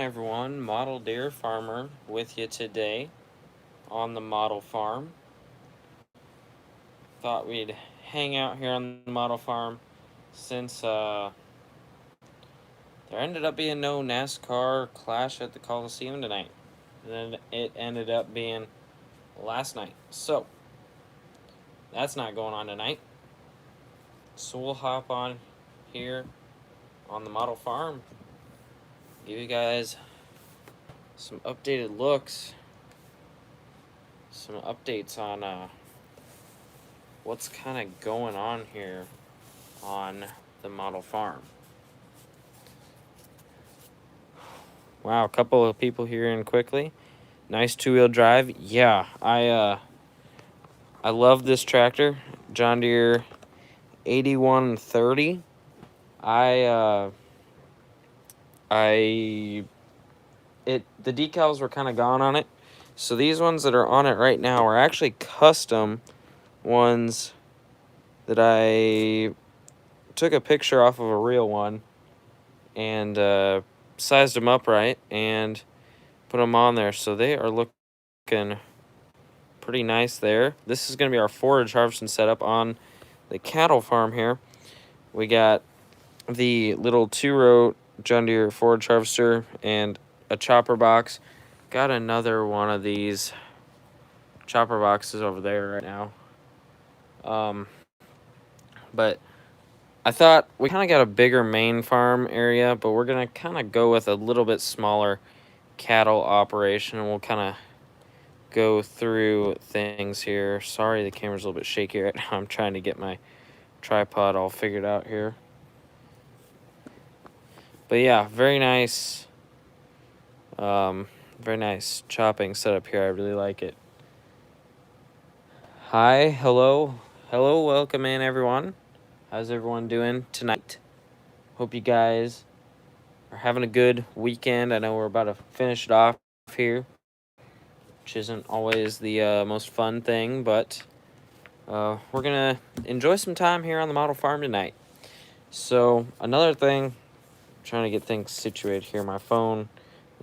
everyone, Model Deer Farmer with you today on the model farm. Thought we'd hang out here on the model farm since there ended up being no NASCAR clash at the Coliseum tonight. And then it ended up being last night. So that's not going on tonight. So we'll hop on here on the model farm, give you guys some updated looks, some updates on what's kind of going on here on the model farm. Wow, a couple of people here in quickly. Nice two-wheel drive. Yeah, I love this tractor, John Deere 8130. The decals were kind of gone on it. So these ones that are on it right now are actually custom ones that I took a picture off of a real one and sized them up right and put them on there. So they are looking pretty nice there. This is going to be our forage harvesting setup on the cattle farm here. We got the little 2-row John Deere forage harvester and a chopper box. Got another one of these chopper boxes over there right now. But I thought we kind of got a bigger main farm area, but we're going to kind of go with a little bit smaller cattle operation, and we'll kind of go through things here. Sorry, the camera's a little bit shaky right now. I'm trying to get my tripod all figured out here. But yeah, very nice chopping setup here. I really like it. Hi, hello, welcome in everyone. How's everyone doing tonight? Hope you guys are having a good weekend. I know we're about to finish it off here, which isn't always the most fun thing, but we're gonna enjoy some time here on the model farm tonight. So another thing, I'm trying to get things situated here. My phone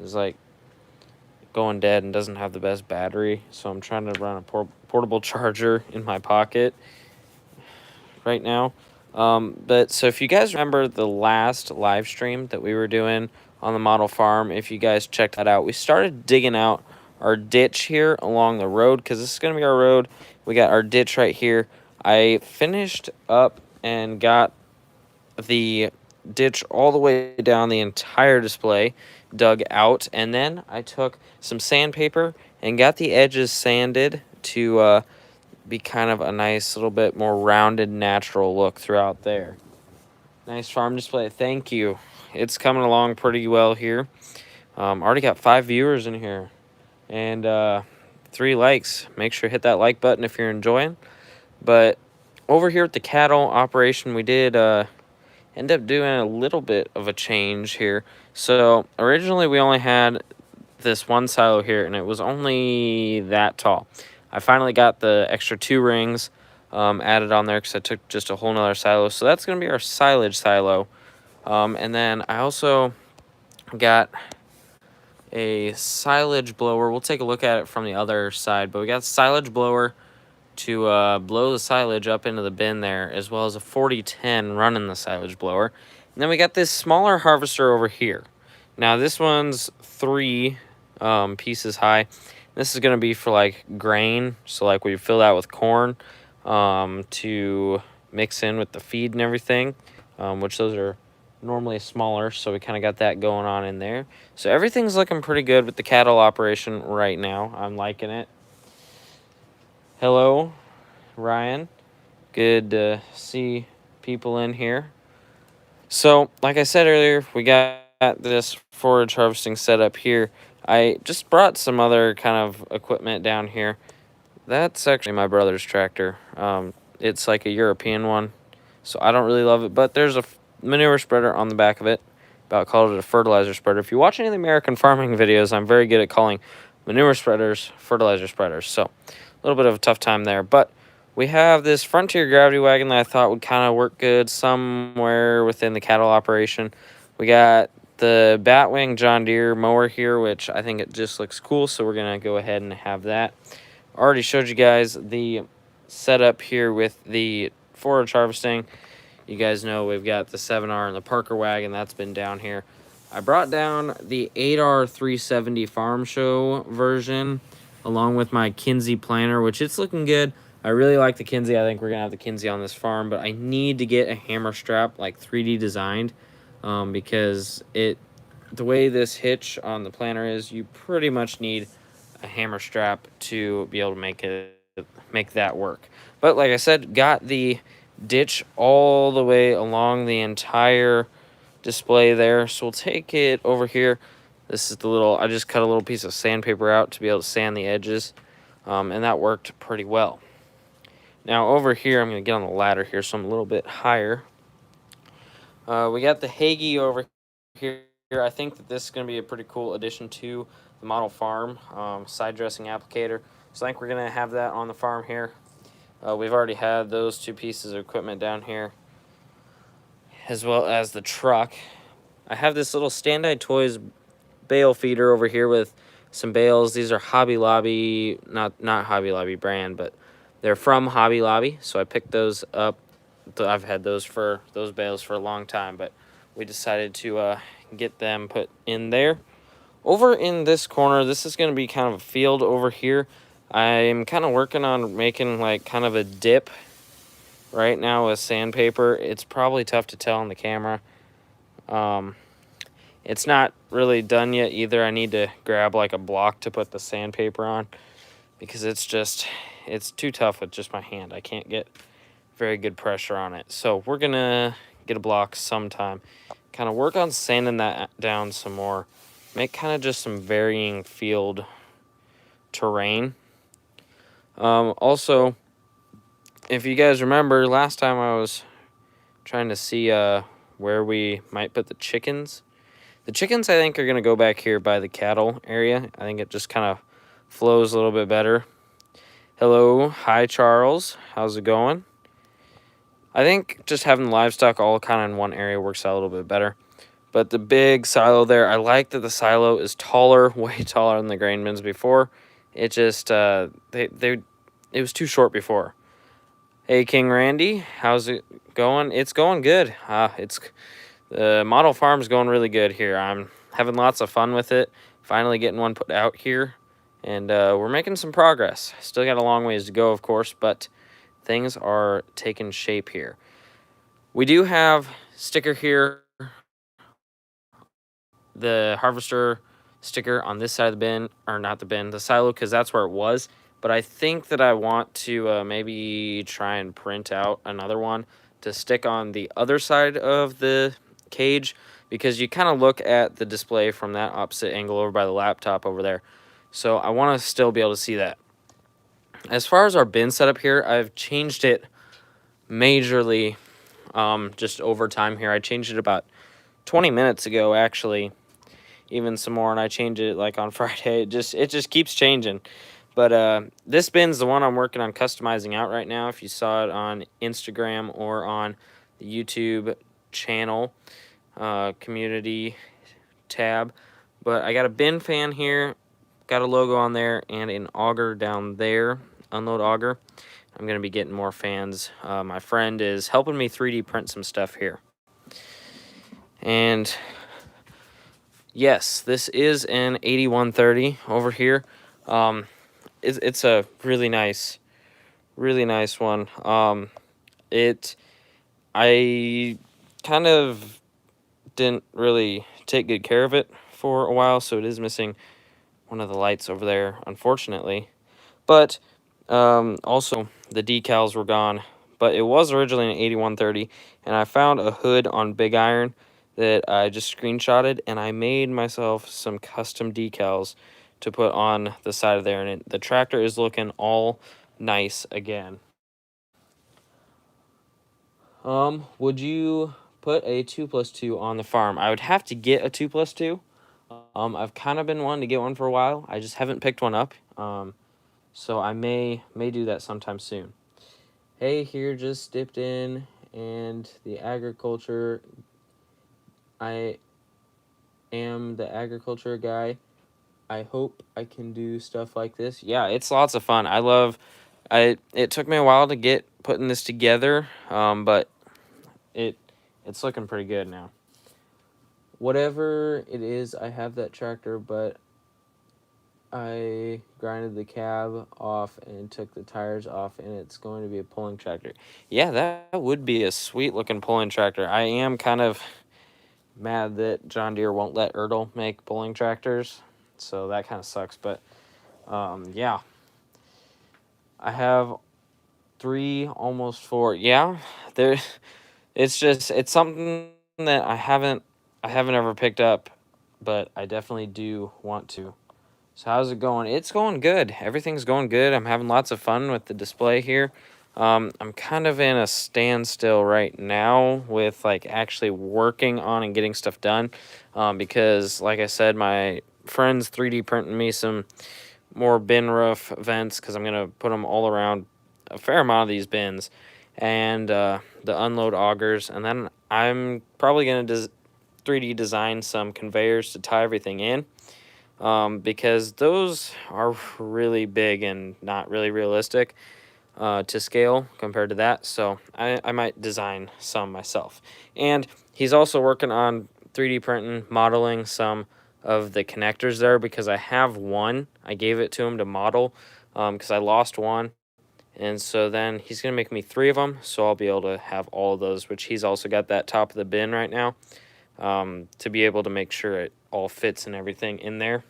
is like going dead and doesn't have the best battery, so I'm trying to run a portable charger in my pocket right now. But so if you guys remember the last live stream that we were doing on the model farm, if you guys checked that out, we started digging out our ditch here along the road, because this is going to be our road. We got our ditch right here. I finished up and got the ditch all the way down, the entire display dug out, and then I took some sandpaper and got the edges sanded to be kind of a nice little bit more rounded, natural look throughout there. Nice farm display. Thank you. It's coming along pretty well here. Already got 5 viewers in here and 3 likes. Make sure to hit that like button if you're enjoying. But over here at the cattle operation, we did end up doing a little bit of a change here. So originally we only had this one silo here, and it was only that tall. I finally got the extra 2 rings added on there because I took just a whole nother silo. So that's going to be our silage silo. And then I also got a silage blower. We'll take a look at it from the other side. But we got a silage blower to blow the silage up into the bin there, as well as a 4010 running the silage blower. And then we got this smaller harvester over here. Now this one's 3 pieces high. This is going to be for like grain, so like we fill that with corn to mix in with the feed and everything, which those are normally smaller, so we kind of got that going on in there. So everything's looking pretty good with the cattle operation right now. I'm liking it. Hello, Ryan. Good to see people in here. So, like I said earlier, we got this forage harvesting setup here. I just brought some other kind of equipment down here. That's actually my brother's tractor. It's like a European one, so I don't really love it, but there's a manure spreader on the back of it. About called it a fertilizer spreader. If you watch any of the American farming videos, I'm very good at calling manure spreaders fertilizer spreaders. So, a little bit of a tough time there, but we have this Frontier gravity wagon that I thought would kind of work good somewhere within the cattle operation. We got the Batwing John Deere mower here, which I think it just looks cool, so we're going to go ahead and have that. Already showed you guys the setup here with the forage harvesting. You guys know we've got the 7R and the Parker wagon that's been down here. I brought down the 8R 370 Farm Show version along with my Kinsey planter, which it's looking good. I really like the Kinsey. I think we're going to have the Kinsey on this farm, but I need to get a hammer strap like 3D designed because the way this hitch on the planter is, you pretty much need a hammer strap to be able to make that work. But like I said, got the ditch all the way along the entire display there. So we'll take it over here. This is the little, I just cut a little piece of sandpaper out to be able to sand the edges. And that worked pretty well. Now over here, I'm going to get on the ladder here, so I'm a little bit higher. We got the Hagie over here. I think that this is going to be a pretty cool addition to the model farm side dressing applicator. So I think we're going to have that on the farm here. We've already had those two pieces of equipment down here, as well as the truck. I have this little Standeye Toys bale feeder over here with some bales. These are Hobby Lobby, not Hobby Lobby brand, but they're from Hobby Lobby. So I picked those up. I've had those bales for a long time, but we decided to get them put in there. Over in this corner, this is going to be kind of a field over here. I'm kind of working on making like kind of a dip right now with sandpaper. It's probably tough to tell on the camera. It's not really done yet either. I need to grab like a block to put the sandpaper on because it's too tough with just my hand. I can't get very good pressure on it. So we're going to get a block sometime. Kind of work on sanding that down some more. Make kind of just some varying field terrain. Also, if you guys remember, last time I was trying to see where we might put the chickens. The chickens, I think, are going to go back here by the cattle area. I think it just kind of flows a little bit better. Hello. Hi, Charles. How's it going? I think just having the livestock all kind of in one area works out a little bit better. But the big silo there, I like that the silo is taller, way taller than the grain bins before. It just, it was too short before. Hey, King Randy, how's it going? It's going good. The model farm's going really good here. I'm having lots of fun with it. Finally getting one put out here, and we're making some progress. Still got a long ways to go, of course, but things are taking shape here. We do have sticker here, the harvester sticker on this side of the bin, or not the bin, the silo, because that's where it was. But I think that I want to maybe try and print out another one to stick on the other side of the cage, because you kind of look at the display from that opposite angle over by the laptop over there. So I want to still be able to see that. As far as our bin setup here, I've changed it majorly just over time here. I changed it about 20 minutes ago, actually, even some more, and I changed it like on Friday. It just keeps changing. But this bin's the one I'm working on customizing out right now. If you saw it on Instagram or on the YouTube channel community tab. But I got a bin fan here, got a logo on there, and an auger down there, unload auger. I'm going to be getting more fans. My friend is helping me 3D print some stuff here. And yes, this is an 8130 over here. It's a really nice one. I kind of didn't really take good care of it for a while, so it is missing one of the lights over there, unfortunately. But also the decals were gone. But it was originally an 8130, and I found a hood on Big Iron that I just screenshotted, and I made myself some custom decals to put on the side of there, and the tractor is looking all nice again. Would you put a 2+2 on the farm? I would have to get a 2+2. I've kind of been wanting to get one for a while. I just haven't picked one up. So I may do that sometime soon. Hey, here just dipped in, and the agriculture. am the agriculture guy. I hope I can do stuff like this. Yeah, it's lots of fun. It took me a while to get putting this together, but it's looking pretty good now. Whatever it is, I have that tractor, but I grinded the cab off and took the tires off, and it's going to be a pulling tractor. Yeah, that would be a sweet looking pulling tractor. I am kind of mad that John Deere won't let Ertl make pulling tractors, so that kind of sucks. But yeah, I have 3, almost 4. Yeah, there. It's something that I haven't ever picked up, but I definitely do want to. So how's it going? It's going good. Everything's going good. I'm having lots of fun with the display here. I'm kind of in a standstill right now with like actually working on and getting stuff done, because like I said, my friend's 3D printing me some more bin roof vents because I'm gonna put them all around a fair amount of these bins, and the unload augers, and then I'm probably gonna 3D design some conveyors to tie everything in, because those are really big and not really realistic to scale compared to that. So I might design some myself. And he's also working on 3D printing, modeling some of the connectors there, because I have one. I gave it to him to model because I lost one. And so then he's going to make me 3 of them, so I'll be able to have all of those, which he's also got that top of the bin right now, to be able to make sure it all fits and everything in there.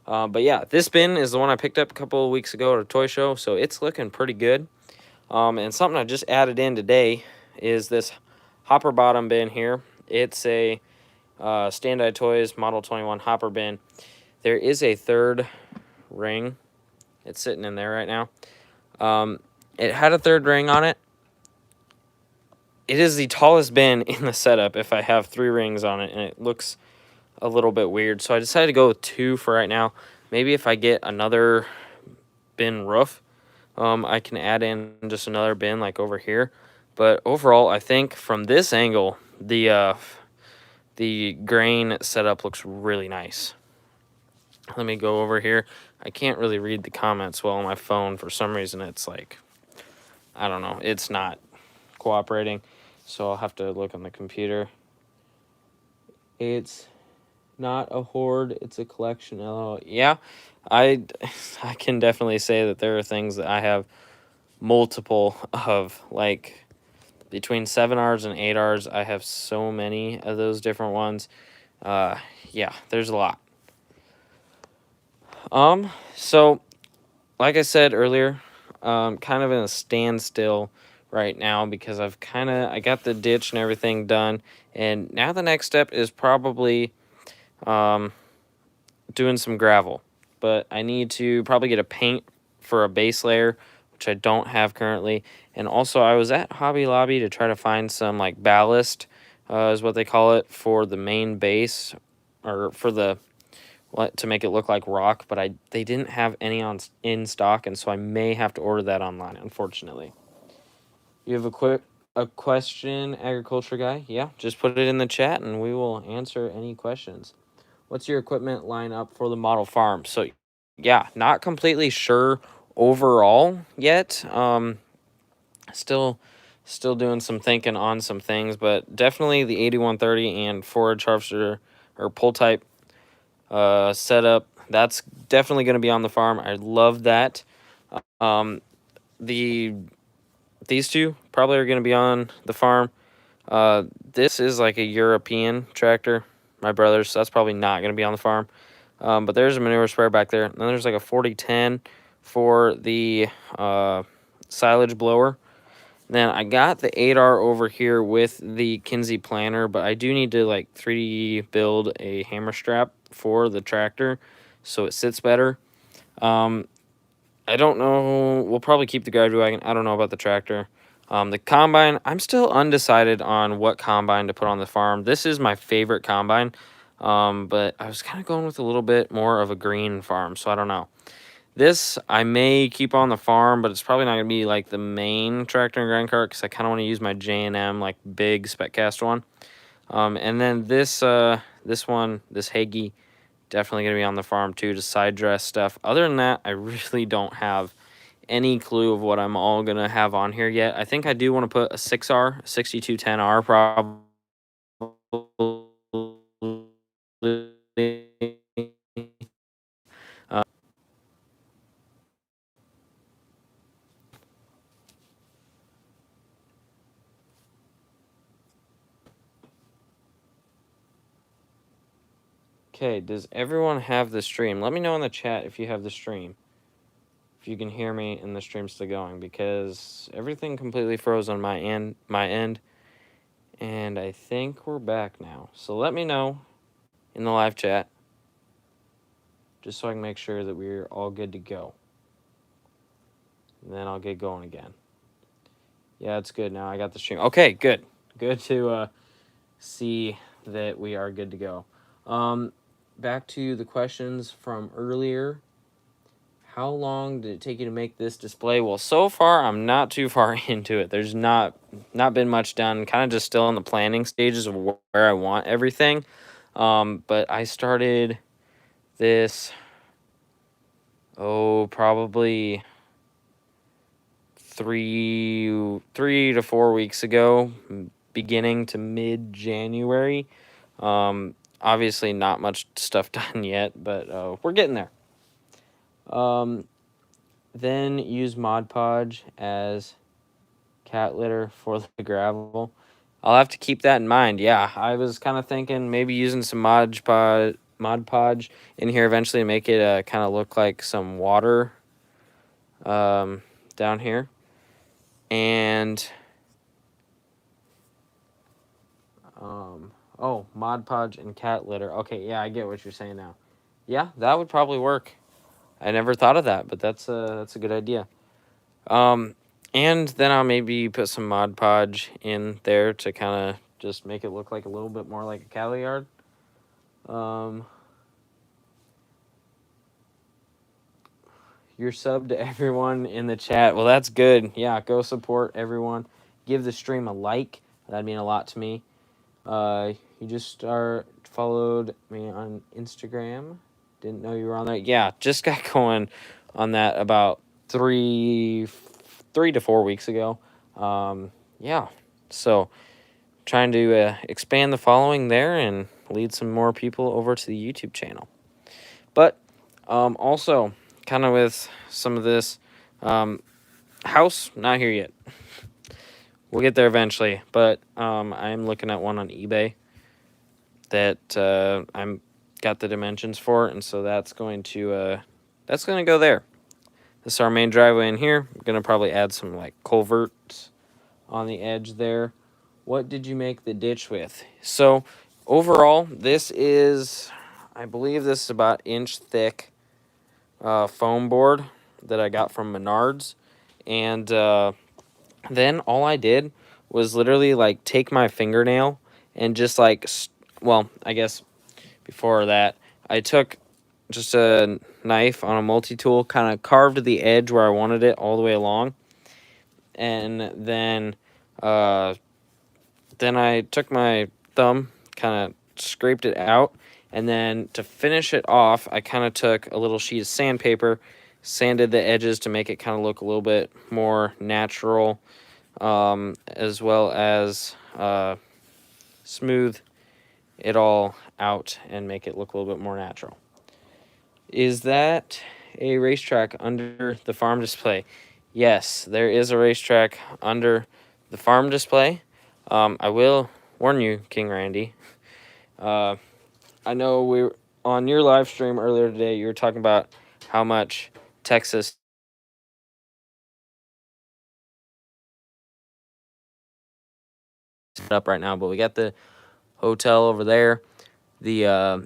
But yeah, this bin is the one I picked up a couple of weeks ago at a toy show, so it's looking pretty good. And something I just added in today is this hopper bottom bin here. It's a Stand-Eye Toys Model 21 hopper bin. There is a 3rd ring. It's sitting in there right now. It had a 3rd ring on it. It is the tallest bin in the setup if I have 3 rings on it, and it looks a little bit weird. So I decided to go with 2 for right now. Maybe if I get another bin roof, I can add in just another bin like over here. But overall, I think from this angle, the grain setup looks really nice. Let me go over here. I can't really read the comments well on my phone. For some reason, it's like, I don't know, it's not cooperating. So I'll have to look on the computer. It's not a hoard, it's a collection. Oh, yeah, I can definitely say that there are things that I have multiple of, like between 7Rs and 8Rs. I have so many of those different ones. Yeah, there's a lot. So like I said earlier, kind of in a standstill right now because I got the ditch and everything done, and now the next step is probably doing some gravel. But I need to probably get a paint for a base layer, which I don't have currently. And also I was at Hobby Lobby to try to find some like ballast, is what they call it, for the main base, or for the to make it look like rock, but they didn't have any in stock, and so I may have to order that online, unfortunately. You have a question, agriculture guy? Yeah, just put it in the chat and we will answer any questions. What's your equipment lineup for the model farm? So yeah, not completely sure overall yet. Still doing some thinking on some things, but definitely the 8130 and forage harvester or pull type setup. That's definitely going to be on the farm. I love that. These two probably are going to be on the farm. This is like a European tractor, my brother's, so that's probably not going to be on the farm. But there's a manure sprayer back there. And then there's like a 4010 for the silage blower. Then I got the 8R over here with the Kinsey planter, but I do need to like 3D build a hammer strap for the tractor so it sits better. I don't know. We'll probably keep the garbage wagon. I don't know about the tractor. The combine, I'm still undecided on what combine to put on the farm. This is my favorite combine, but I was kind of going with a little bit more of a green farm, so I don't know. This I may keep on the farm, but it's probably not going to be like the main tractor and grind cart because I kind of want to use my J&M like big spec cast one. And then this one, this Hagee, definitely going to be on the farm too to side dress stuff. Other than that, I really don't have any clue of what I'm all going to have on here yet. I think I do want to put a 6R, 6210R probably. Uh, okay, does everyone have the stream? Let me know in the chat if you have the stream. If you can hear me and the stream's still going, because everything completely froze on my end, and I think we're back now. So let me know in the live chat, just so I can make sure that we're all good to go. And then I'll get going again. Yeah, it's good now. I got the stream. Okay, good. Good to see that we are good to go. Back to the questions from earlier. How long did it take you to make this display? Well, so far, I'm not too far into it. There's not been much done. Kind of just still in the planning stages of where I want everything. But I started this, probably 3 to 4 weeks ago, beginning to mid-January. Obviously not much stuff done yet, but we're getting there. Then use Mod Podge as cat litter for the gravel. I'll have to keep that in mind. Yeah, I was kind of thinking maybe using some Mod Podge in here eventually to make it kind of look like some water down here. And Mod Podge and cat litter. Okay, yeah, I get what you're saying now. Yeah, that would probably work. I never thought of that, but that's a good idea. And then I'll maybe put some Mod Podge in there to kind of just make it look like a little bit more like a cattle yard. You're sub to everyone in the chat. Well, that's good. Yeah, go support everyone. Give the stream a like. That'd mean a lot to me. You just followed me on Instagram. Didn't know you were on there. Yeah, just got going on that about 3 to 4 weeks ago. Yeah, so trying to expand the following there and lead some more people over to the YouTube channel. But also, kind of with some of this, house, not here yet. We'll get there eventually, but I'm looking at one on eBay that I'm got the dimensions for, and so that's going to go there. This is our main driveway in here. I'm gonna probably add some like culverts on the edge there. What did you make the ditch with? So overall, this is, I believe this is about inch thick foam board that I got from Menards, and then all I did was literally like take my fingernail and just like, well, I guess before that, I took just a knife on a multi-tool, kind of carved the edge where I wanted it all the way along, and then I took my thumb, kind of scraped it out, and then to finish it off, I kind of took a little sheet of sandpaper, sanded the edges to make it kind of look a little bit more natural, as well as smooth it all out and make it look a little bit more natural. Is that a racetrack under the farm display? Yes, there is a racetrack under the farm display. I will warn you, King Randy. I know we were on your live stream earlier today. You were talking about how much Texas set up right now, but we got the hotel over there, the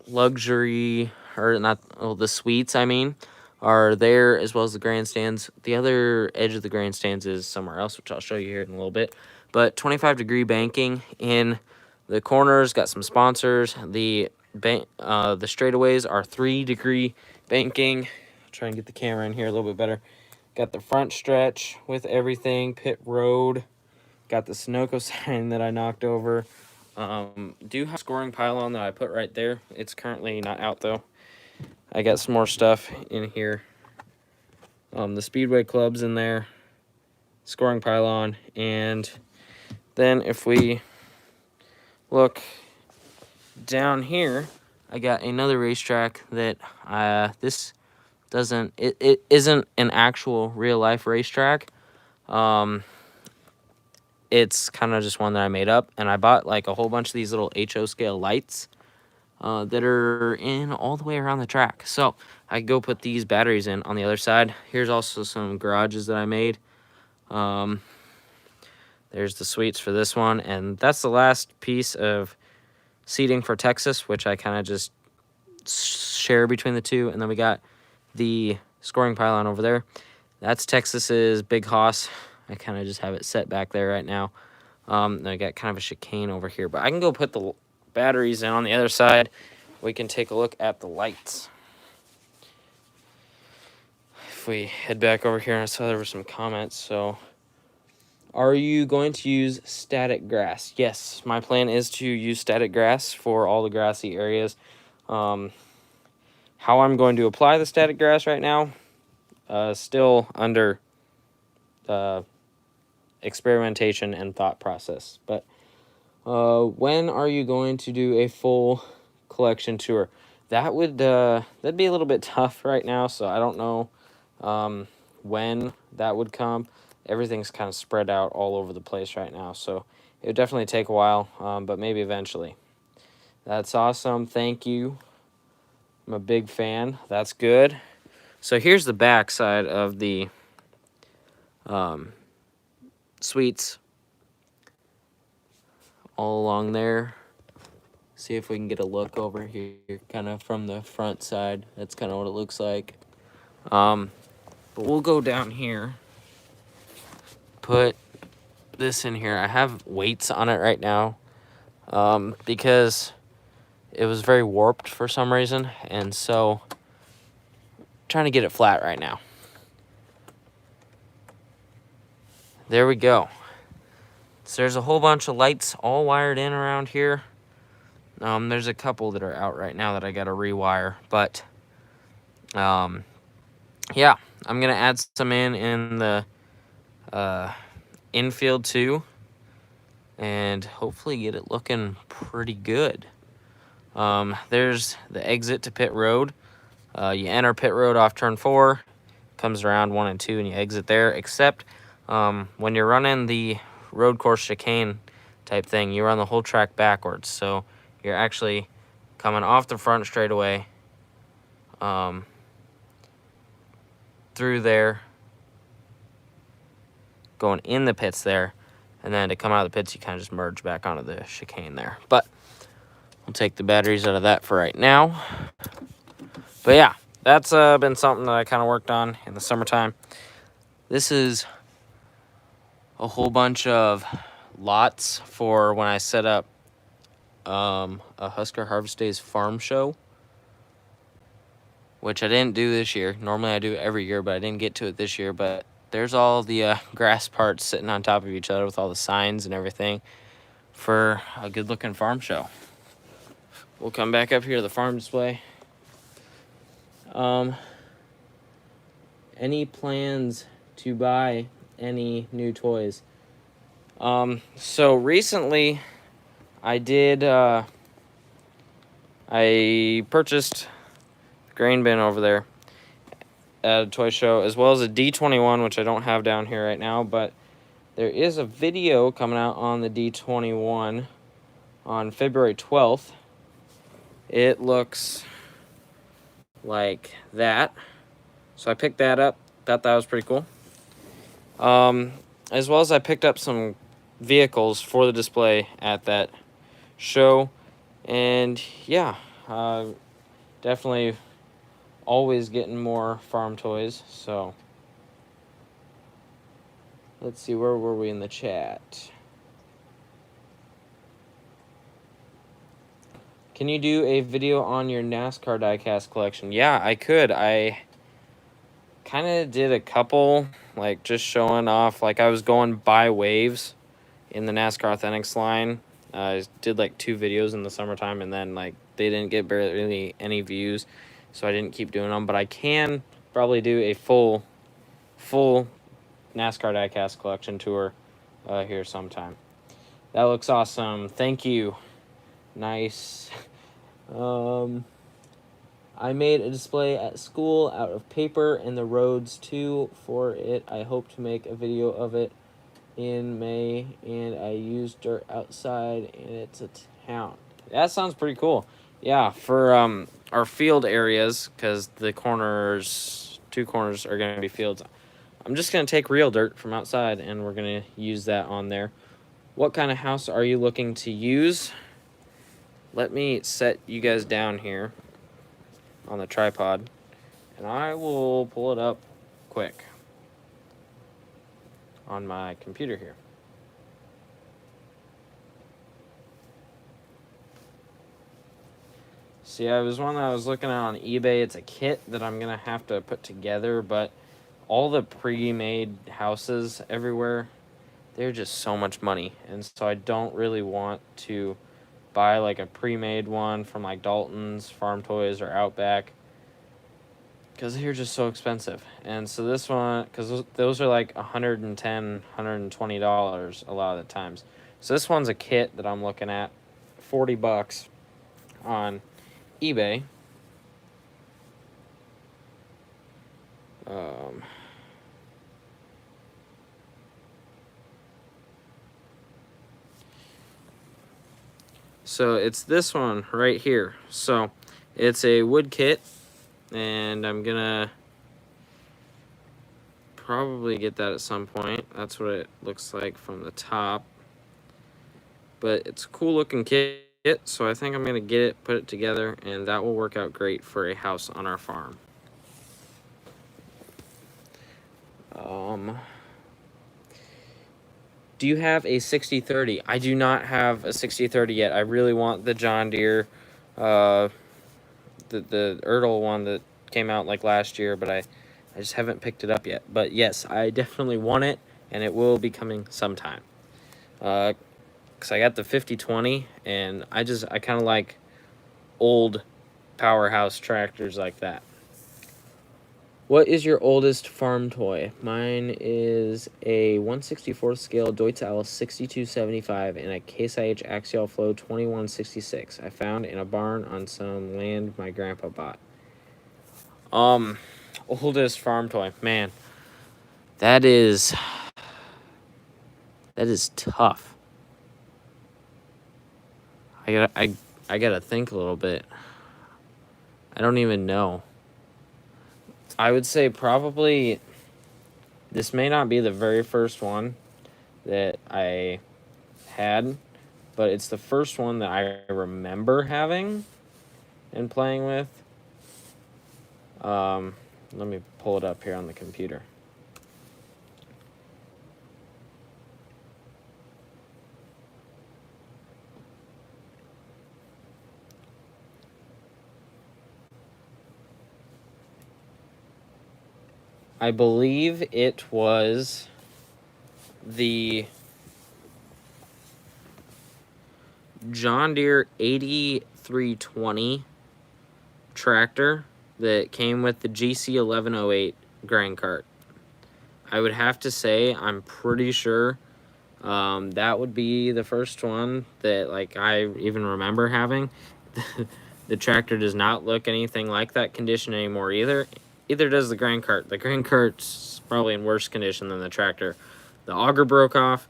luxury, or not, well, the suites, I mean, are there, as well as the grandstands. The other edge of the grandstands is somewhere else, which I'll show you here in a little bit. But 25-degree banking in the corners, got some sponsors. The straightaways are 3-degree banking. I'll try and get the camera in here a little bit better. Got the front stretch with everything, pit road, Got the Sunoco sign that I knocked over. Do have a scoring pylon that I put right there. It's currently not out though. I got some more stuff in here. The Speedway Club's in there. Scoring pylon. And then if we look down here, I got another racetrack that this doesn't, it isn't an actual real life racetrack. It's kind of just one that I made up, and I bought like a whole bunch of these little HO scale lights that are in all the way around the track. So I can go put these batteries in on the other side. Here's also some garages that I made. There's the suites for this one, and that's the last piece of seating for Texas, which I kind of just share between the two. And then we got the scoring pylon over there. That's Texas's Big Hoss. I kind of just have it set back there right now. Then I got kind of a chicane over here, but I can go put the batteries in on the other side. We can take a look at the lights. If we head back over here, I saw there were some comments. So, are you going to use static grass? Yes, my plan is to use static grass for all the grassy areas. How I'm going to apply the static grass right now, still under experimentation and thought process. But when are you going to do a full collection tour? That would that'd be a little bit tough right now, so I don't know when that would come. Everything's kind of spread out all over the place right now, so it would definitely take a while, but maybe eventually. That's awesome. Thank you. I'm a big fan. That's good. So here's the back side of the suites all along there. See if we can get a look over here, kind of from the front side. That's kind of what it looks like. But we'll go down here. Put this in here. I have weights on it right now because it was very warped for some reason, and so I'm trying to get it flat right now. There we go. So there's a whole bunch of lights all wired in around here. There's a couple that are out right now that I gotta rewire, but yeah, I'm gonna add some in the infield too, and hopefully get it looking pretty good. There's the exit to pit road. You enter pit road off turn 4, comes around 1 and 2, and you exit there. Except when you're running the road course chicane type thing, you run the whole track backwards. So you're actually coming off the front straightaway through there, going in the pits there, and then to come out of the pits, you kind of just merge back onto the chicane there. But we'll take the batteries out of that for right now. But yeah, that's been something that I kind of worked on in the summertime. This is a whole bunch of lots for when I set up a Husker Harvest Days farm show, which I didn't do this year. Normally I do it every year, but I didn't get to it this year. But there's all the grass parts sitting on top of each other with all the signs and everything for a good looking farm show. We'll come back up here to the farm display. Any plans to buy any new toys? So recently I did, I purchased a grain bin over there at a toy show, as well as a D21, which I don't have down here right now, but there is a video coming out on the D21 on February 12th. It looks like that. So I picked that up. Thought that was pretty cool. As well as I picked up some vehicles for the display at that show. And yeah, definitely always getting more farm toys. So let's see, where were we in the chat? Can you do a video on your NASCAR diecast collection? Yeah, I could. I kind of did a couple, like just showing off, like I was going by waves in the NASCAR Authentics line. I did like 2 videos in the summertime, and then like they didn't get barely any views, so I didn't keep doing them. But I can probably do a full NASCAR diecast collection tour here sometime. That looks awesome. Thank you. Nice. I made a display at school out of paper and the roads too for it. I hope to make a video of it in May, and I used dirt outside, and it's a town. That sounds pretty cool. Yeah, for our field areas, because the corners, 2 corners are going to be fields. I'm just going to take real dirt from outside, and we're going to use that on there. What kind of house are you looking to use? Let me set you guys down here on the tripod, and I will pull it up quick on my computer here. See, I was one that I was looking at on eBay. It's a kit that I'm gonna have to put together, but all the pre-made houses everywhere, they're just so much money, and so I don't really want to buy like a pre-made one from like Dalton's, Farm Toys, or Outback, because they're just so expensive. And so this one, because those are like $110, $120 a lot of the times. So this one's a kit that I'm looking at, $40 on eBay. So it's this one right here. So it's a wood kit, and I'm gonna probably get that at some point. That's what it looks like from the top, but it's a cool looking kit, so I think I'm gonna get it, put it together, and that will work out great for a house on our farm. Do you have a 6030? I do not have a 6030 yet. I really want the John Deere, the Ertl one that came out like last year, but I just haven't picked it up yet. But yes, I definitely want it, and it will be coming sometime. Because I got the 5020, and I kind of like old powerhouse tractors like that. What is your oldest farm toy? Mine is a 1/64 scale Deutz Alice 6275 and a Case IH Axial Flow 2166. I found in a barn on some land my grandpa bought. Oldest farm toy, man. That is tough. I gotta think a little bit. I don't even know. I would say probably this may not be the very first one that I had, but it's the first one that I remember having and playing with. Let me pull it up here on the computer. I believe it was the John Deere 8320 tractor that came with the GC 1108 grain cart. I would have to say I'm pretty sure that would be the first one that like I even remember having. The tractor does not look anything like that condition anymore either. Either does the grain cart. The grain cart's probably in worse condition than the tractor. The auger broke off.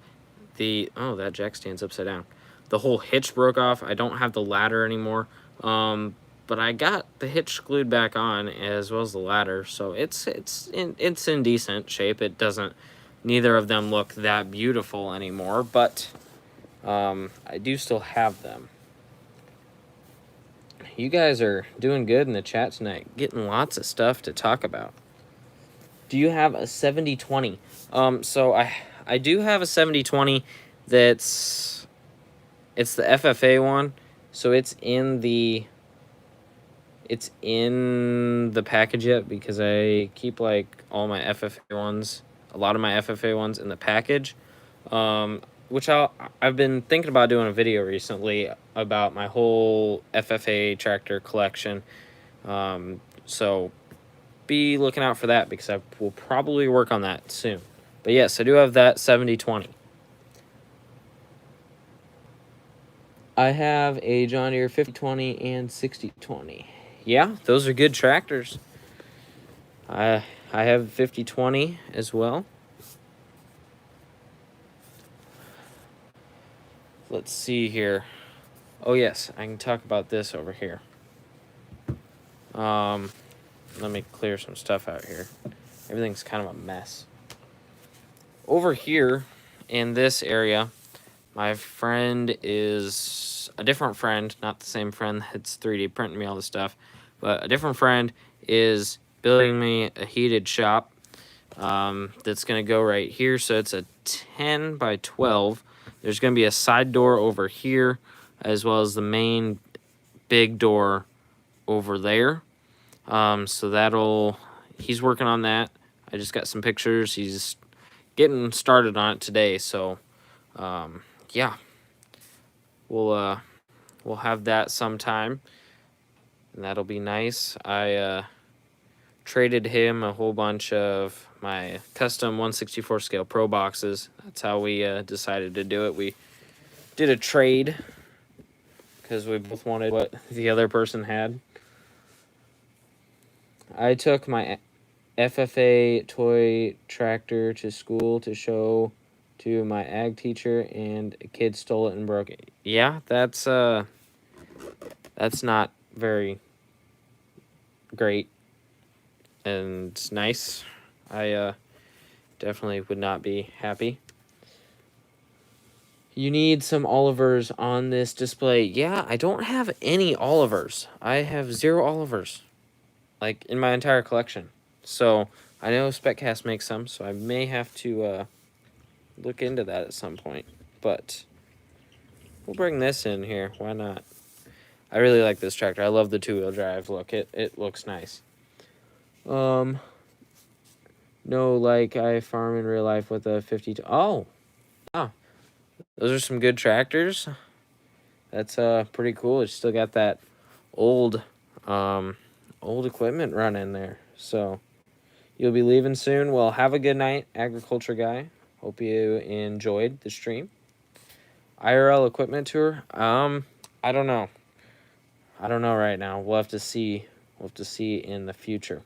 Oh, that jack stands upside down. The whole hitch broke off. I don't have the ladder anymore. But I got the hitch glued back on as well as the ladder, so it's in decent shape. It doesn't. Neither of them look that beautiful anymore, but I do still have them. You guys are doing good in the chat tonight, getting lots of stuff to talk about. Do you have a 7020? So I do have a 7020 it's the FFA one, so it's in the package yet because I keep like all my FFA ones, a lot of my FFA ones in the package. I've been thinking about doing a video recently about my whole FFA tractor collection. So be looking out for that because I will probably work on that soon. But yes, I do have that 7020. I have a John Deere 5020 and 6020. Yeah, those are good tractors. I have 5020 as well. Let's see here. Oh yes, I can talk about this over here. Let me clear some stuff out here. Everything's kind of a mess. Over here in this area, my friend is a different friend, not the same friend that's 3D printing me all this stuff, but a different friend is building me a heated shop that's going to go right here. So it's a 10 by 12. There's going to be a side door over here as well as the main big door over there. So he's working on that. I just got some pictures. He's getting started on it today. So, yeah, we'll have that sometime, and that'll be nice. I traded him a whole bunch of my custom 1/64 scale Pro boxes. That's how we decided to do it. We did a trade because we both wanted what the other person had. I took my FFA toy tractor to school to show to my ag teacher, and a kid stole it and broke it. Yeah, that's not very great and nice. I definitely would not be happy. You need some Olivers on this display. Yeah, I don't have any Olivers. I have 0 Olivers, like, in my entire collection. So I know SpecCast makes some, so I may have to look into that at some point. But we'll bring this in here. Why not? I really like this tractor. I love the 2-wheel drive look. It looks nice. No, like I farm in real life with a 52. Oh, yeah. Those are some good tractors. That's pretty cool. It's still got that old equipment running there. So you'll be leaving soon. Well, have a good night, agriculture guy. Hope you enjoyed the stream. IRL equipment tour. I don't know. I don't know right now. We'll have to see. We'll have to see in the future.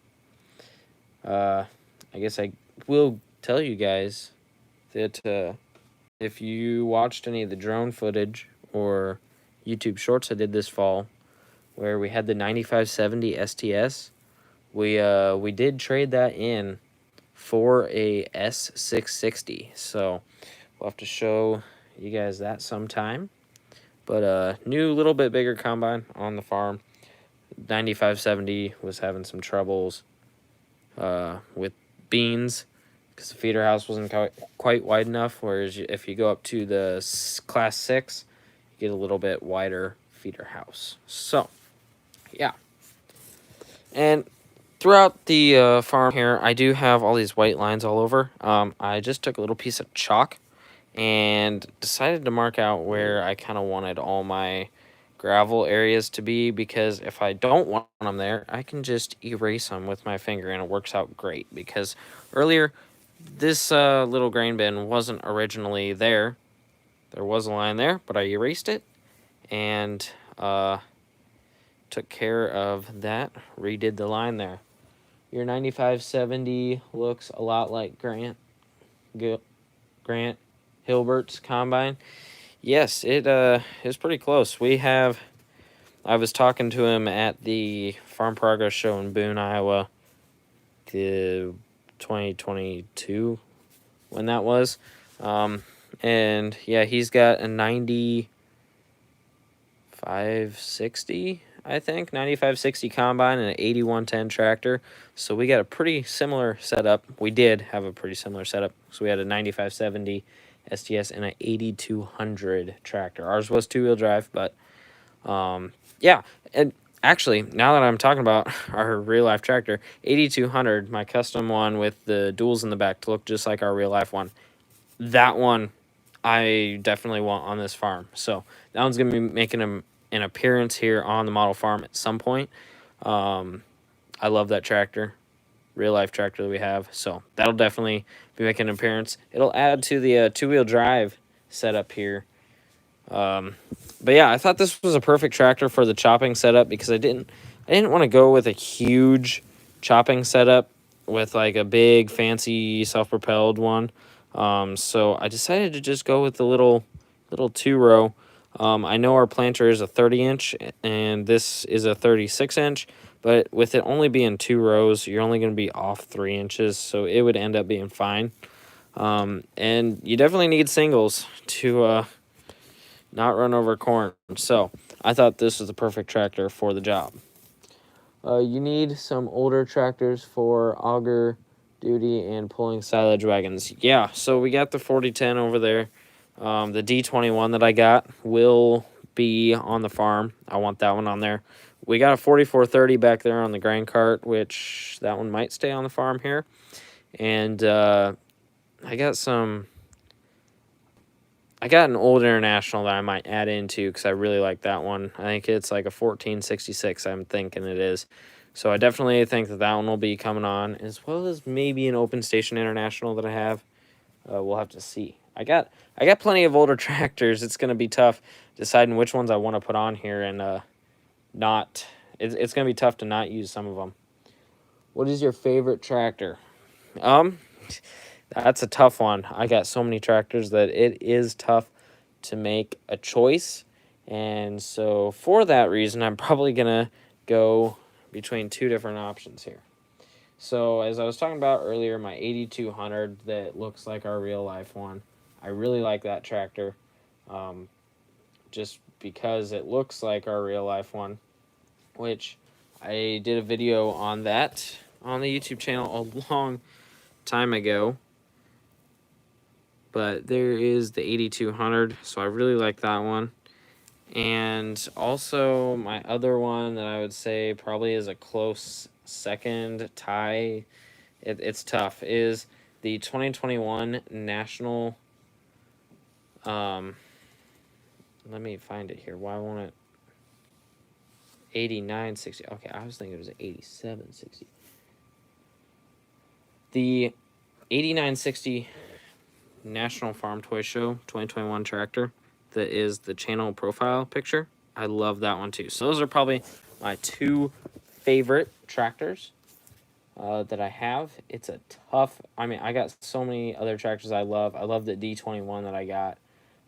I guess I will tell you guys that if you watched any of the drone footage or YouTube shorts I did this fall, where we had the 9570 STS, we did trade that in for a S660. So we'll have to show you guys that sometime. But new, little bit bigger combine on the farm. 9570 was having some troubles with beans because the feeder house wasn't quite wide enough. Whereas if you go up to the class 6, you get a little bit wider feeder house. So, yeah. And throughout the farm here, I do have all these white lines all over. I just took a little piece of chalk and decided to mark out where I kind of wanted all my gravel areas to be, because if I don't want them there, I can just erase them with my finger and it works out great. Because earlier, this little grain bin wasn't originally there. There was a line there, but I erased it and took care of that, redid the line there. Your 9570 looks a lot like Grant Hilbert's combine. Yes, it is pretty close. I was talking to him at the Farm Progress Show in Boone, Iowa, the 2022, when that was. And yeah, he's got a 9560, I think, 9560 combine and an 8110 tractor. So we got a pretty similar setup. We did have a pretty similar setup. So we had a 9570 STS and an 8200 tractor. Ours was 2-wheel drive, but yeah. And actually, now that I'm talking about our real life tractor, 8200, my custom one with the duals in the back to look just like our real life one, that one I definitely want on this farm. So that one's going to be making an appearance here on the model farm at some point. I love that tractor, real life tractor that we have. So that'll definitely be making an appearance. It'll add to the two-wheel drive setup here. But yeah, I thought this was a perfect tractor for the chopping setup because I didn't want to go with a huge chopping setup with like a big fancy self-propelled one. So I decided to just go with the little 2-row. I know our planter is a 30-inch and this is a 36-inch, but with it only being 2 rows, you're only going to be off 3 inches, so it would end up being fine. And you definitely need singles to not run over corn. So I thought this was the perfect tractor for the job. You need some older tractors for auger duty and pulling silage wagons. Yeah, so we got the 4010 over there. The D21 that I got will be on the farm. I want that one on there. We got a 4430 back there on the grain cart, which that one might stay on the farm here. And I got an old International that I might add into because I really like that one. I think it's like a 1466, I'm thinking it is. So I definitely think that one will be coming on, as well as maybe an Open Station International that I have. We'll have to see. I got plenty of older tractors. It's going to be tough deciding which ones I want to put on here and not. It's going to be tough to not use some of them. What is your favorite tractor? That's a tough one. I got so many tractors that it is tough to make a choice. And so for that reason, I'm probably going to go between two different options here. So as I was talking about earlier, my 8200 that looks like our real life one, I really like that tractor, just because it looks like our real life one, which I did a video on that on the YouTube channel a long time ago. But there is the 8200, so I really like that one. And also my other one that I would say probably is a close second tie, it's tough, is the 2021 National, let me find it here, why won't it, 8960, okay, I was thinking it was 8760. The 8960 National Farm Toy Show 2021 tractor that is the channel profile picture. I love that one too. So those are probably my two favorite tractors that I have. It's a tough, I mean, I got so many other tractors I love. I love the D21 that I got.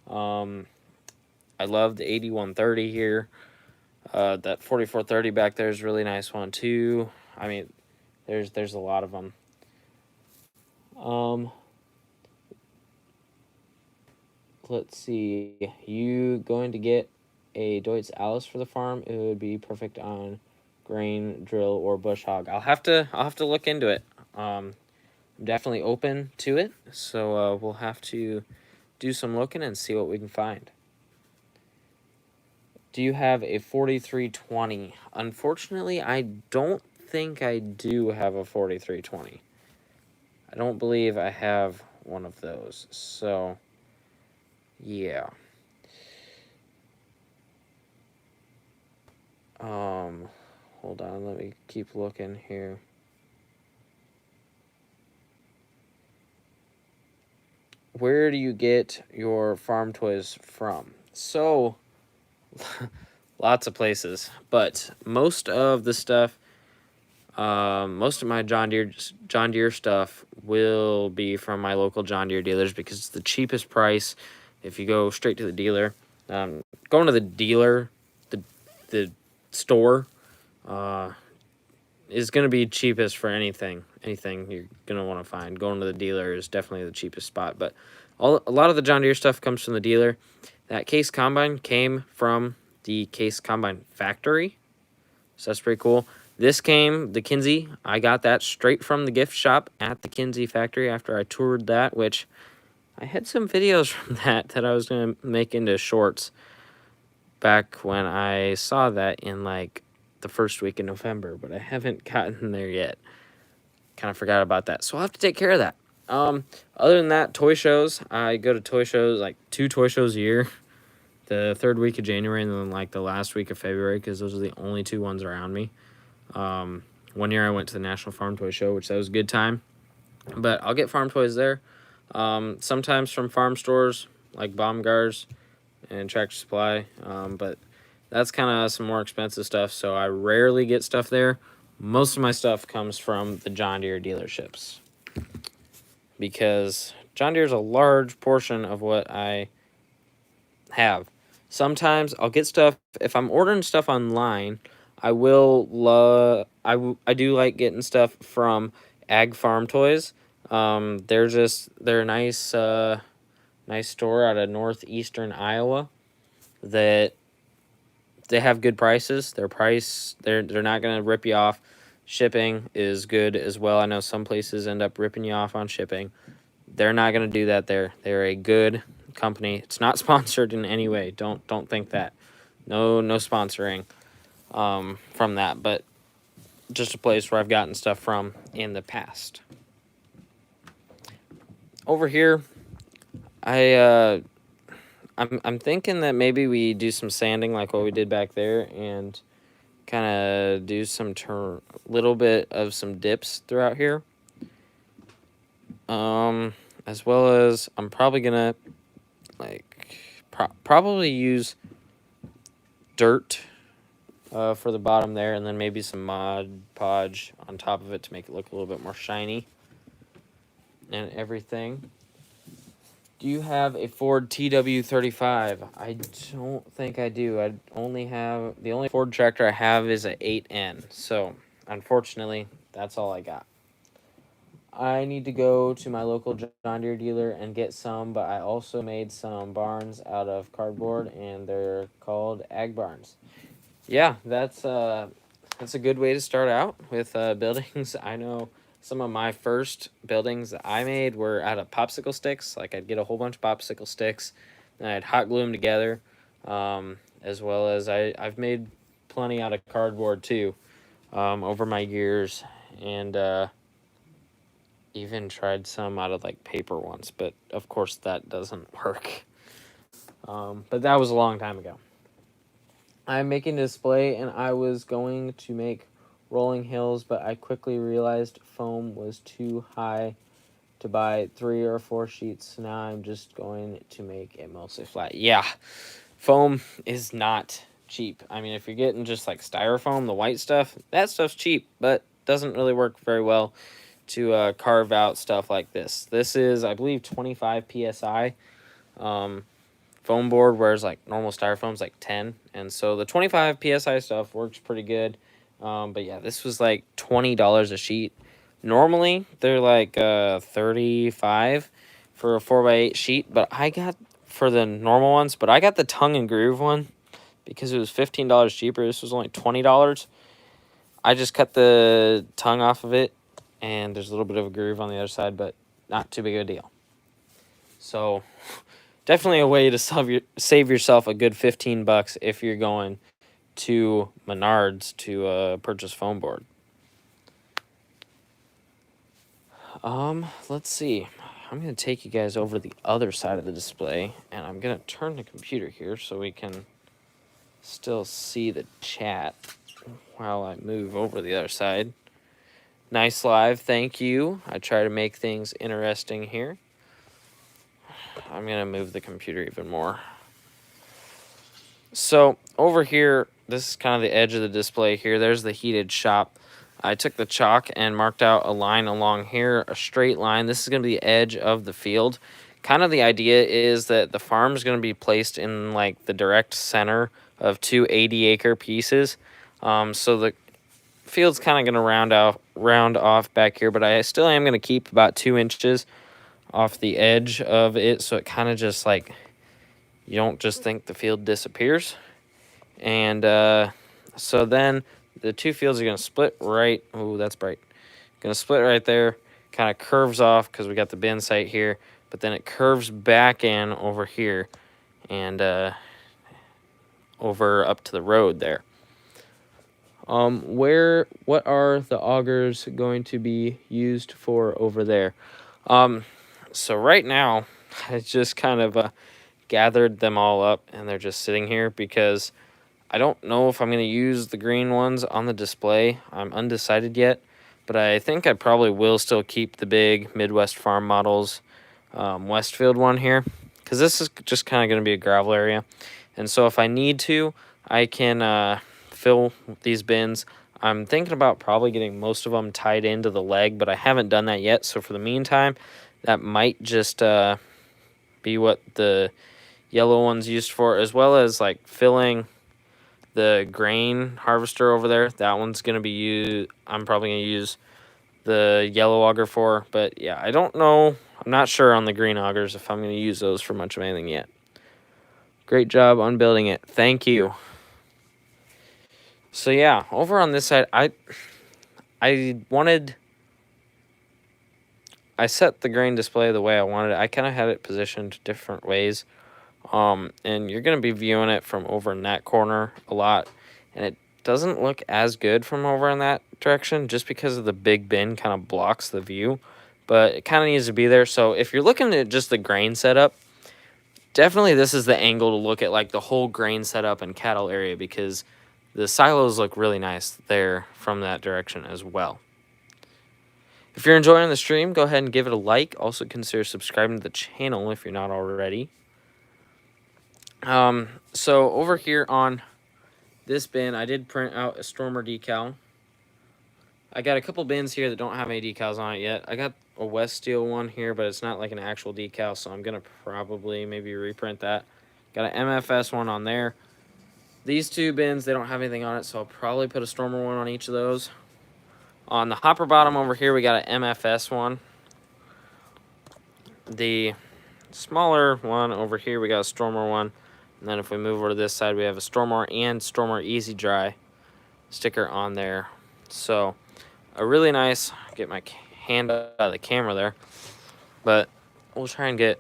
I love the 8130 here. That 4430 back there is a really nice one too. I mean, there's a lot of them. Let's see. You going to get a Deutz Alice for the farm? It would be perfect on grain, drill, or bush hog. I'll have to look into it. I'm definitely open to it, so we'll have to do some looking and see what we can find. Do you have a 4320? Unfortunately, I don't think I do have a 4320. I don't believe I have one of those, so yeah. Hold on, let me keep looking here. Where do you get your farm toys from? So, lots of places, but most of the stuff, most of my John Deere stuff will be from my local John Deere dealers because it's the cheapest price if you go straight to the dealer. Going to the dealer, the store, is going to be cheapest for anything you're going to want to find. Going to the dealer is definitely the cheapest spot, but a lot of the John Deere stuff comes from the dealer. That Case Combine came from the Case Combine factory, so that's pretty cool. This came, the Kinze, I got that straight from the gift shop at the Kinze factory after I toured that, which I had some videos from that I was going to make into shorts back when I saw that in like the first week in November, but I haven't gotten there yet. Kind of forgot about that, so I'll have to take care of that. Other than that, toy shows. I go to toy shows, like 2 toy shows a year. The third week of January and then like the last week of February, because those are the only 2 ones around me. One year I went to the National Farm Toy Show, which that was a good time. But I'll get farm toys there. Sometimes from farm stores like Baumgars and Tractor Supply. But that's kind of some more expensive stuff, so I rarely get stuff there. Most of my stuff comes from the John Deere dealerships, because John Deere is a large portion of what I have. Sometimes I'll get stuff, if I'm ordering stuff online, I do like getting stuff from Ag Farm Toys. They're a nice store out of northeastern Iowa that they have good prices. They're not going to rip you off. Shipping is good as well. I know some places end up ripping you off on shipping. They're not going to do that there. They're a good company. It's not sponsored in any way. Don't think that. No sponsoring from that, but just a place where I've gotten stuff from in the past. Over here, I'm thinking that maybe we do some sanding like what we did back there, and kind of do some little bit of some dips throughout here. As well as I'm probably gonna probably use dirt for the bottom there, and then maybe some Mod Podge on top of it to make it look a little bit more shiny and everything. Do you have a Ford TW35? I don't think I do. The only Ford tractor I have is a 8N. So, unfortunately, that's all I got. I need to go to my local John Deere dealer and get some, but I also made some barns out of cardboard, and they're called Ag Barns. Yeah, that's a good way to start out with buildings. I know some of my first buildings that I made were out of popsicle sticks. Like, I'd get a whole bunch of popsicle sticks, and I'd hot glue them together, as well as I've made plenty out of cardboard too, over my years, and even tried some out of like paper once, but of course that doesn't work. But that was a long time ago. I'm making a display, and I was going to make rolling hills, but I quickly realized foam was too high to buy 3 or 4 sheets. So now I'm just going to make it mostly flat. Yeah, foam is not cheap. I mean, if you're getting just like styrofoam, the white stuff, that stuff's cheap, but doesn't really work very well to carve out stuff like this. This is, I believe, 25 psi foam board, whereas like normal styrofoam's like 10, and so the 25 psi stuff works pretty good. But yeah, this was like $20 a sheet. Normally they're like 35 for a 4x8 sheet, but I got, for the normal ones, but I got the tongue and groove one because it was $15 cheaper. This was only $20. I just cut the tongue off of it, and there's a little bit of a groove on the other side, but not too big of a deal. So definitely a way to save yourself a good $15 if you're going to Menards to purchase foam board. Let's see. I'm going to take you guys over to the other side of the display, and I'm going to turn the computer here so we can still see the chat while I move over to the other side. Nice live, thank you. I try to make things interesting here. I'm going to move the computer even more. So over here, this is kind of the edge of the display here. There's the heated shop. I took the chalk and marked out a line along here, a straight line. This is going to be the edge of the field. Kind of the idea is that the farm is going to be placed in like the direct center of 2 80-acre pieces. So the field's kind of going to round off back here, but I still am going to keep about 2 inches off the edge of it, so it kind of just like, you don't just think the field disappears. And so then the 2 fields are going to split right. Oh, that's bright. Going to split right there. Kind of curves off because we got the bin site here. But then it curves back in over here and over up to the road there. What are the augers going to be used for over there? So right now, I just kind of gathered them all up, and they're just sitting here because I don't know if I'm going to use the green ones on the display. I'm undecided yet, but I think I probably will still keep the big Midwest Farm Models Westfield one here, because this is just kind of going to be a gravel area. And so if I need to, I can fill these bins. I'm thinking about probably getting most of them tied into the leg, but I haven't done that yet. So for the meantime, that might just be what the yellow one's used for, as well as like filling the grain harvester over there. That one's going to be used. I'm probably going to use the yellow auger for, but yeah, I don't know. I'm not sure on the green augers if I'm going to use those for much of anything yet. Great job on building it. Thank you. So yeah, over on this side, I set the grain display the way I wanted it. I kind of had it positioned different ways. And you're going to be viewing it from over in that corner a lot, and it doesn't look as good from over in that direction just because of the big bin kind of blocks the view, but it kind of needs to be there. So if you're looking at just the grain setup, definitely this is the angle to look at, like the whole grain setup and cattle area, because the silos look really nice there from that direction as well. If you're enjoying the stream, go ahead and give it a like. Also consider subscribing to the channel if you're not already. So over here on this bin, I did print out a Stormer decal. I got a couple bins here that don't have any decals on it yet. I got a West Steel one here, but it's not like an actual decal, so I'm gonna probably maybe reprint that. Got an MFS one on there. These two bins, they don't have anything on it, so I'll probably put a Stormer one on each of those. On the hopper bottom over here, we got an MFS one. The smaller one over here, we got a Stormer one. And then if we move over to this side, we have a Stormer and Stormer Easy Dry sticker on there. So a really nice, get my hand out of the camera there, but we'll try and get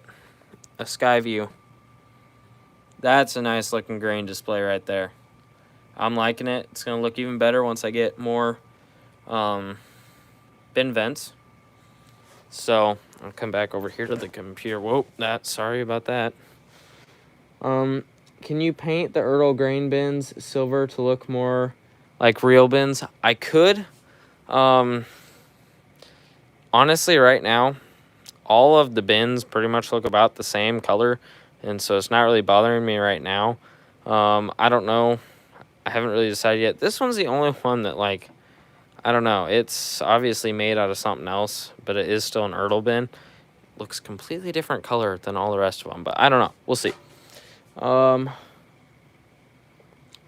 a sky view. That's a nice looking grain display right there. I'm liking it. It's going to look even better once I get more bin vents. So I'll come back over here to the computer. Whoa, sorry about that. Can you paint the Ertl grain bins silver to look more like real bins? I could. Honestly, right now, all of the bins pretty much look about the same color, and so it's not really bothering me right now. I don't know. I haven't really decided yet. This one's the only one that, like, I don't know. It's obviously made out of something else, but it is still an Ertl bin. Looks completely different color than all the rest of them, but I don't know. We'll see.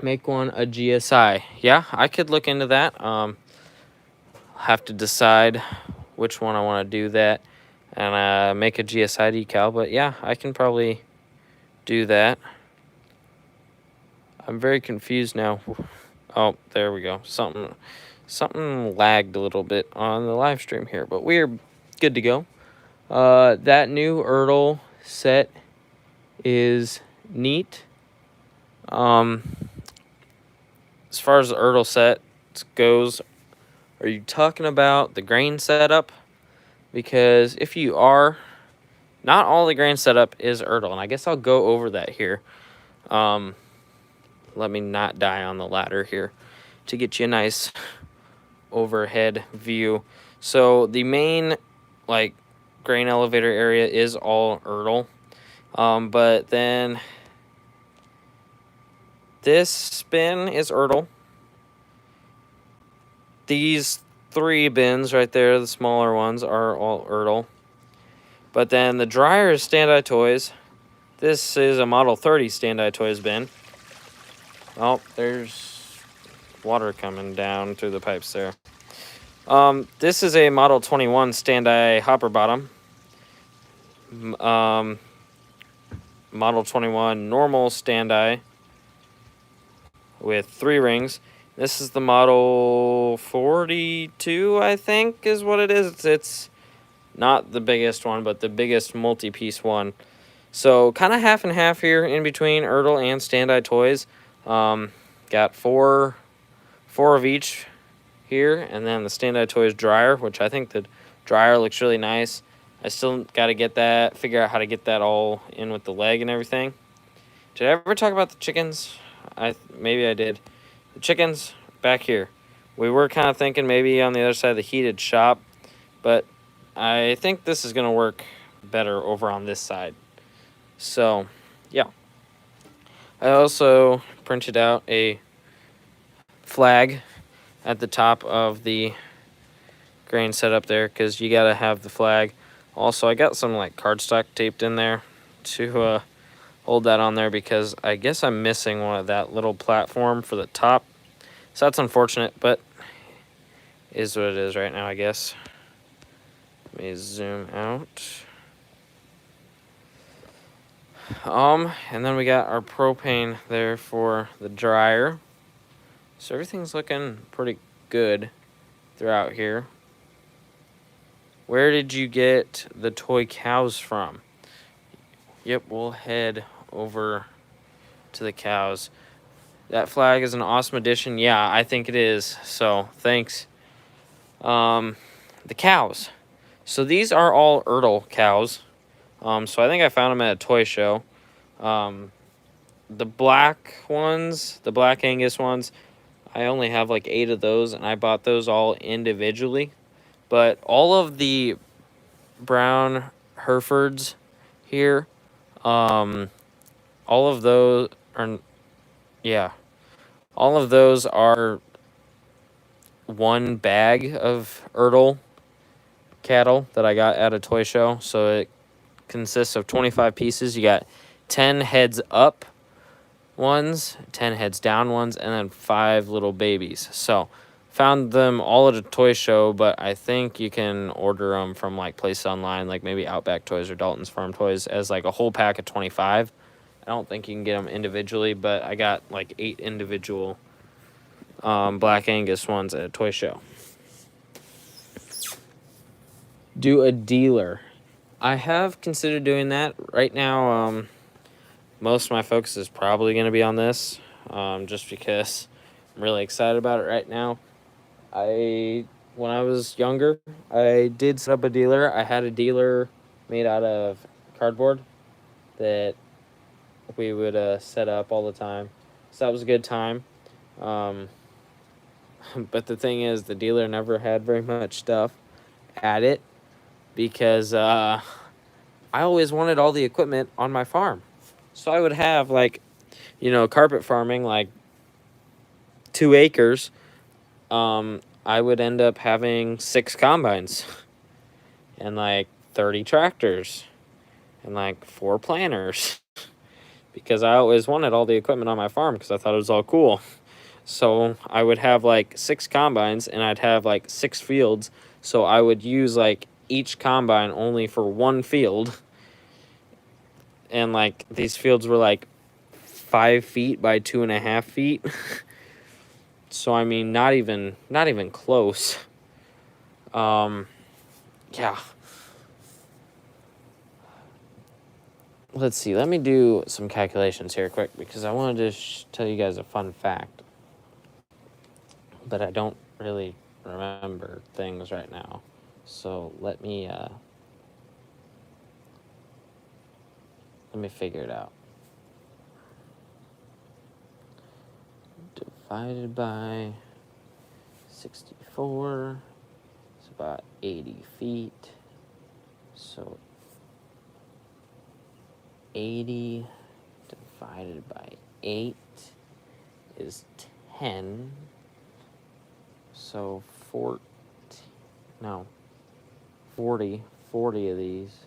Make one a GSI. Yeah, I could look into that. Have to decide which one I want to do that and make a GSI decal, but yeah, I can probably do that. I'm very confused now. Oh, there we go. Something lagged a little bit on the live stream here, but we're good to go. That new Ertl set is neat. As far as the Ertl set goes, are you talking about the grain setup? Because if you are, not all the grain setup is Ertl, and I guess I'll go over that here. Let me not die on the ladder here to get you a nice overhead view. So the main, like, grain elevator area is all Ertl, but then this bin is Ertl. These three bins right there, the smaller ones, are all Ertl. But then the dryer is Stand-Eye Toys. This is a Model 30 Stand-Eye Toys bin. Oh, there's water coming down through the pipes there. This is a Model 21 Stand-Eye Hopper Bottom. Model 21 normal Stand-Eye with 3 rings. This is the Model 42, I think, is what it is. It's not the biggest one, but the biggest multi-piece one. So kind of half and half here in between Ertl and Stand-Eye Toys. Got four of each here, and then the Stand-Eye Toys dryer, which I think the dryer looks really nice. I still got to figure out how to get that all in with the leg and everything. Did I ever talk about the chickens? Maybe I did. The chickens back here. We were kind of thinking maybe on the other side of the heated shop, but I think this is going to work better over on this side. So, yeah. I also printed out a flag at the top of the grain setup there because you got to have the flag. Also, I got some like cardstock taped in there to hold that on there because I guess I'm missing one of that little platform for the top. So that's unfortunate, but is what it is right now, I guess. Let me zoom out. And then we got our propane there for the dryer. So everything's looking pretty good throughout here. Where did you get the toy cows from? Yep, we'll head over to the cows. That flag is an awesome addition. Yeah, I think it is. So thanks. The cows. So these are all Ertl cows. So I think I found them at a toy show. The black ones, the Black Angus ones, I only have like 8 of those, and I bought those all individually. But all of the brown Herefords here, all of those are, yeah, all of those are one bag of Ertl cattle that I got at a toy show. So it consists of 25 pieces. You got 10 heads up ones, 10 heads down ones, and then 5 little babies. So found them all at a toy show, but I think you can order them from like places online, like maybe Outback Toys or Dalton's Farm Toys, as like a whole pack of 25. I don't think you can get them individually, but I got like 8 individual Black Angus ones at a toy show. Do a dealer. I have considered doing that. Right now, most of my focus is probably going to be on this, just because I'm really excited about it right now. When I was younger, I did set up a dealer. I had a dealer made out of cardboard that we would set up all the time. So that was a good time. But the thing is, the dealer never had very much stuff at it because I always wanted all the equipment on my farm. So I would have like, carpet farming, like 2 acres. I would end up having 6 combines and like 30 tractors and like 4 planters because I always wanted all the equipment on my farm because I thought it was all cool. So I would have like 6 combines and I'd have like 6 fields. So I would use like each combine only for 1 field. And like these fields were like 5 feet by 2.5 feet. So I mean, not even close. Yeah. Let's see. Let me do some calculations here quick because I wanted to tell you guys a fun fact. But I don't really remember things right now. So let me figure it out. Divided by 64 is about 80 feet. So 80 divided by 8 is 10. So 40 of these.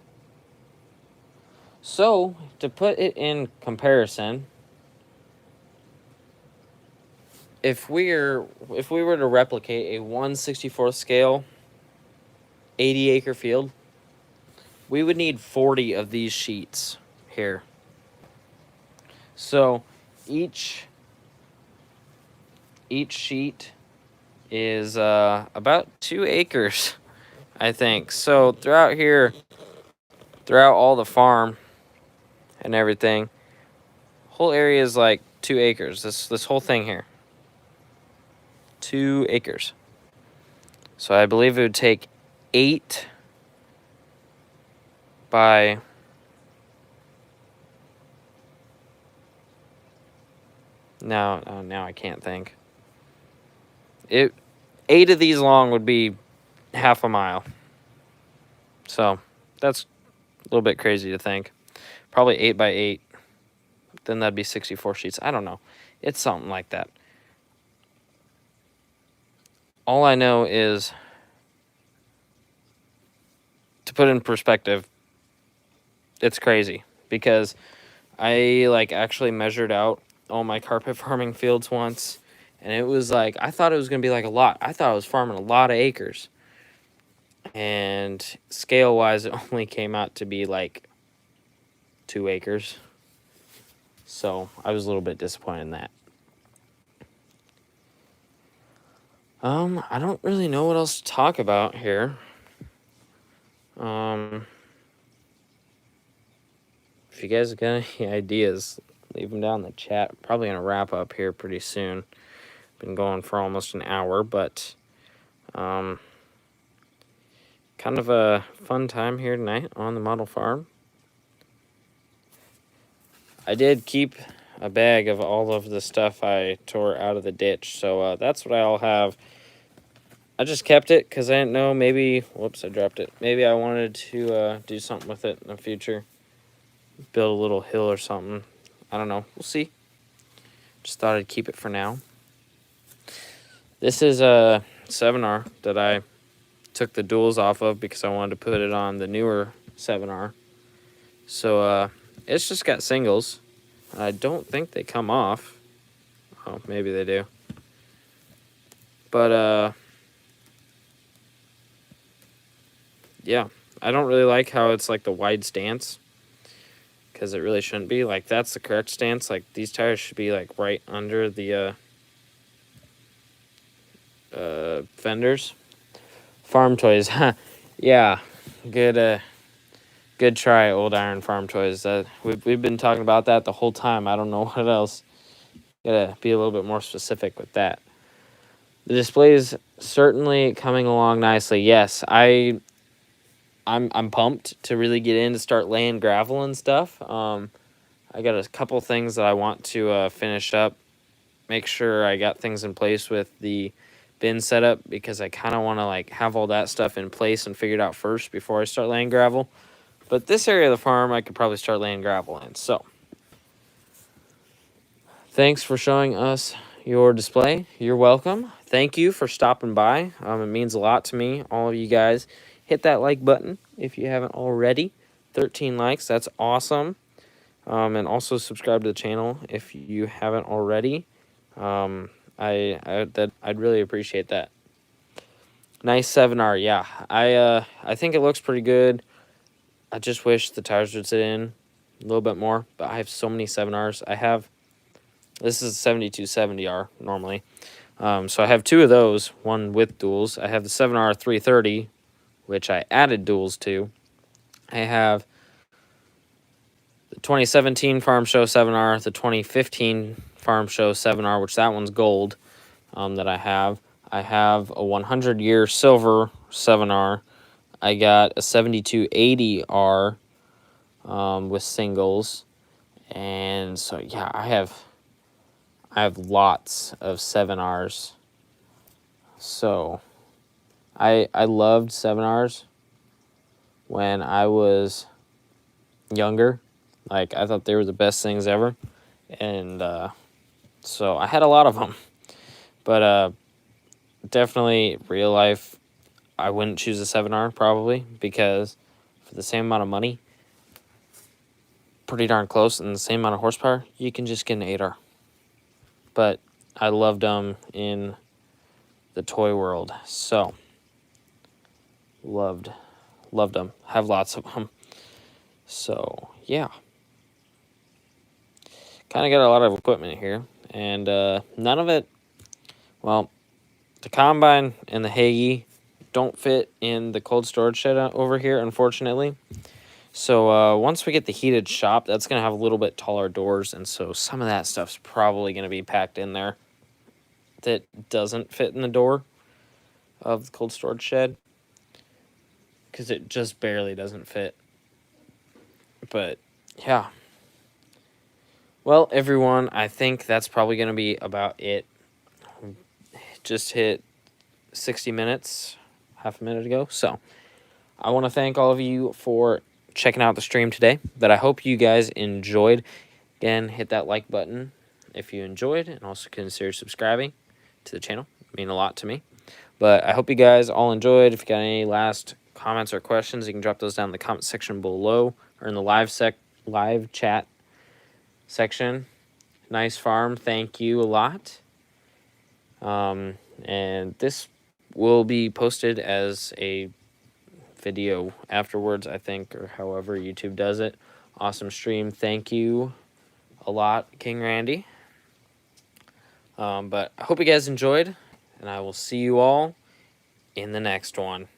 So to put it in comparison, if we were to replicate a 1/64 scale 80-acre field, we would need 40 of these sheets here. So each sheet is about 2 acres, I think. So throughout all the farm and everything, whole area is like 2 acres. This whole thing here, 2 acres. So I believe it would take 8 by now I can't think. 8 of these long would be half a mile. So that's a little bit crazy to think. Probably 8 by 8. Then that'd be 64 sheets. I don't know. It's something like that. All I know is, to put in perspective, it's crazy because I actually measured out all my carpet farming fields once, and it was like, I thought it was going to be like a lot. I thought I was farming a lot of acres. And scale wise, it only came out to be like 2 acres. So I was a little bit disappointed in that. I don't really know what else to talk about here. If you guys got any ideas, leave them down in the chat. Probably gonna wrap up here pretty soon. Been going for almost an hour, but kind of a fun time here tonight on the model farm. I did keep a bag of all of the stuff I tore out of the ditch, so that's what I'll have. I just kept it because I didn't know, maybe, whoops, I dropped it. Maybe I wanted to do something with it in the future. Build a little hill or something. I don't know. We'll see. Just thought I'd keep it for now. This is a 7R that I took the duals off of because I wanted to put it on the newer 7R. So it's just got singles. I don't think they come off. Oh, maybe they do. But yeah, I don't really like how it's like the wide stance, because it really shouldn't be. Like, that's the correct stance. Like, these tires should be like right under the fenders. Farm Toys. Yeah, good try, Old Iron Farm Toys. We've been talking about that the whole time. I don't know what else. Gotta be a little bit more specific with that. The display is certainly coming along nicely. Yes, I'm pumped to really get in to start laying gravel and stuff. I got a couple things that I want to finish up. Make sure I got things in place with the bin setup, because I kind of want to like have all that stuff in place and figured out first before I start laying gravel. But this area of the farm, I could probably start laying gravel in. So thanks for showing us your display. You're welcome. Thank you for stopping by. It means a lot to me, all of you guys. Hit that like button if you haven't already. 13 likes, that's awesome. And also subscribe to the channel if you haven't already. I'd really appreciate that. Nice 7R, yeah. I think it looks pretty good. I just wish the tires would sit in a little bit more, but I have so many 7Rs. This is a 7270R normally. So I have 2 of those, one with duals. I have the 7R 330, which I added duals to. I have the 2017 Farm Show 7R, the 2015 Farm Show 7R, which that one's gold, that I have. I have a 100-year silver 7R. I got a 7280R with singles. And so, yeah, I have lots of 7Rs. So I loved 7Rs when I was younger. Like, I thought they were the best things ever. And so I had a lot of them. But definitely real life, I wouldn't choose a 7R probably, because for the same amount of money, pretty darn close, and the same amount of horsepower, you can just get an 8R. But I loved them in the toy world. So loved them. Have lots of them. So yeah, kind of got a lot of equipment here, and none of it, well, the combine and the Hagie don't fit in the cold storage shed over here, unfortunately. So once we get the heated shop, that's going to have a little bit taller doors, and so some of that stuff's probably going to be packed in there that doesn't fit in the door of the cold storage shed, because it just barely doesn't fit. But yeah. Well, everyone, I think that's probably going to be about it. Just hit 60 minutes, half a minute ago. So I want to thank all of you for checking out the stream today. But I hope you guys enjoyed. Again, hit that like button if you enjoyed, and also consider subscribing to the channel. It would mean a lot to me. But I hope you guys all enjoyed. If you got any last comments or questions, you can drop those down in the comment section below or in the live chat section. Nice farm. Thank you a lot. And this will be posted as a video afterwards, I think, or however YouTube does it. Awesome stream. Thank you a lot, King Randy. But I hope you guys enjoyed, and I will see you all in the next one.